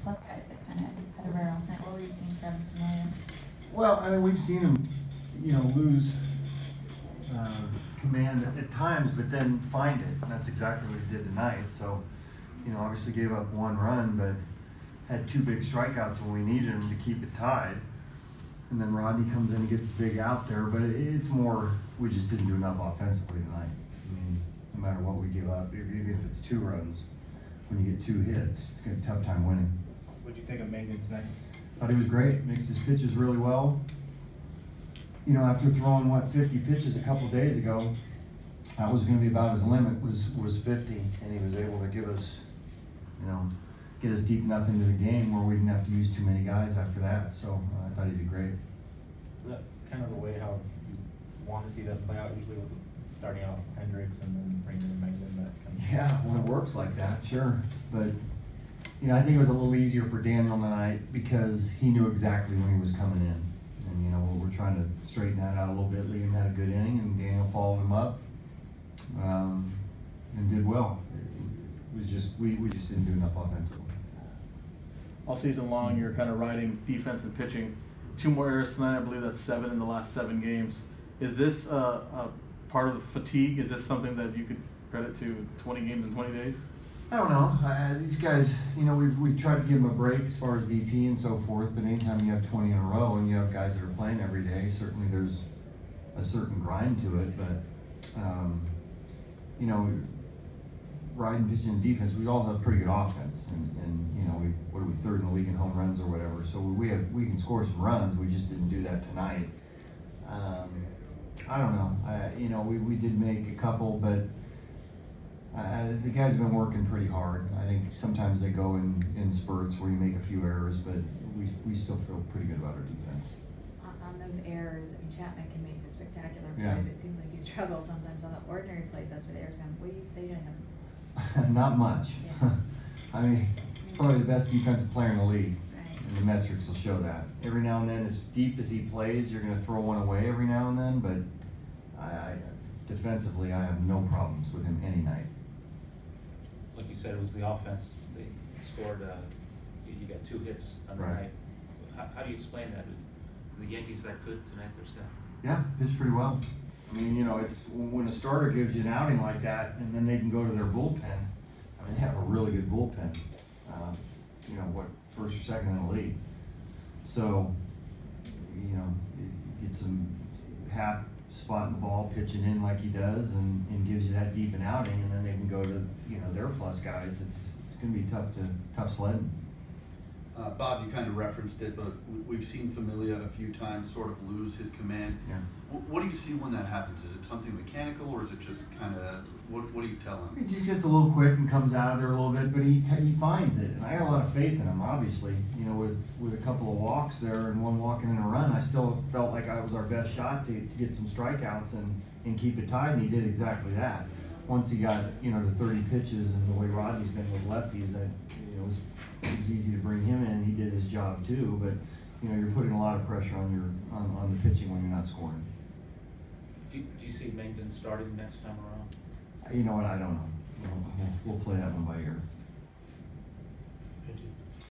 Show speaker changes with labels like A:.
A: plus guys that kind of had a rare off night. What were you seeing from Familia?
B: Well, I mean, we've seen him, lose command at times, but then find it, and that's exactly what he did tonight. So, obviously gave up one run, but had two big strikeouts when we needed him to keep it tied. And then Rodney comes in and gets the big out there, but it's more, we just didn't do enough offensively tonight. I mean, no matter what we give up, even if it's 2 runs, when you get 2 hits, it's going to be a tough time winning.
C: What do you think of Melvin tonight?
B: Thought he was great, mixed his pitches really well. After throwing, 50 pitches a couple days ago, that was going to be about his limit, was 50, and he was able to give us, get us deep enough into the game where we didn't have to use too many guys after that. So I thought he did great.
C: Is that kind of the way how you want to see that play out, usually with starting out with Hendricks and then bringing in Melvin?
B: Yeah, when it works like that, sure. But I think it was a little easier for Daniel tonight because he knew exactly when he was coming in. And we're trying to straighten that out a little bit. Liam had a good inning, and Daniel followed him up and did well. It was just we just didn't do enough offensively.
D: All season long, you're kind of riding defense and pitching. 2 more errors tonight. I believe that's 7 in the last 7 games. Is this a part of the fatigue? Is this something that you could credit to 20 games in 20 days?
B: I don't know. These guys, we've tried to give them a break as far as BP and so forth, but anytime you have 20 in a row and you have guys that are playing every day, certainly there's a certain grind to it. But, riding, pitching, and defense, we all have pretty good offense. And what are we, 3rd in the league in home runs or whatever. So we can score some runs. We just didn't do that tonight. I don't know. We did make a couple, but the guys have been working pretty hard. I think sometimes they go in spurts where you make a few errors, but we still feel pretty good about our defense.
E: On those errors, Chapman can make a spectacular play,
B: Yeah.
E: but it seems like you struggle sometimes on the ordinary plays. That's where the errors come. What do you say to him?
B: Not much.
E: Yeah.
B: I mean, he's probably the best defensive player in the league,
E: Right.
B: and the metrics will show that. Every now and then, as deep as he plays, you're going to throw one away every now and then, but defensively, I have no problems with him any night.
F: Like you said, it was the offense. They scored, you got 2 hits on the
B: Right.
F: night. How do you explain that? The Yankees that good tonight, their staff?
B: Yeah, pitched pretty well. I mean, it's when a starter gives you an outing like that, and then they can go to their bullpen. I mean, they have a really good bullpen. 1st or 2nd in the league. So, you get some Hap spotting the ball, pitching in like he does, and gives you that deep an outing, and then they can go to their plus guys. It's going to be tough sledding.
G: Bob, you kind of referenced it, but we've seen Familia a few times sort of lose his command.
B: Yeah.
G: What do you see when that happens? Is it something mechanical, or is it just kind of, what do you tell him?
B: He just gets a little quick and comes out of there a little bit, but he finds it, and I got a lot of faith in him. Obviously, with a couple of walks there and one walking in a run, I still felt like I was our best shot to get some strikeouts and keep it tied, and he did exactly that. Once he got to 30 pitches, and the way Rodney's been with lefties, it was easy to bring him in. He did his job too, but you're putting a lot of pressure on the pitching when you're not scoring.
F: Do you see Melvin starting next time around?
B: You know what? I don't know. We'll play that one by ear.
C: Thank you.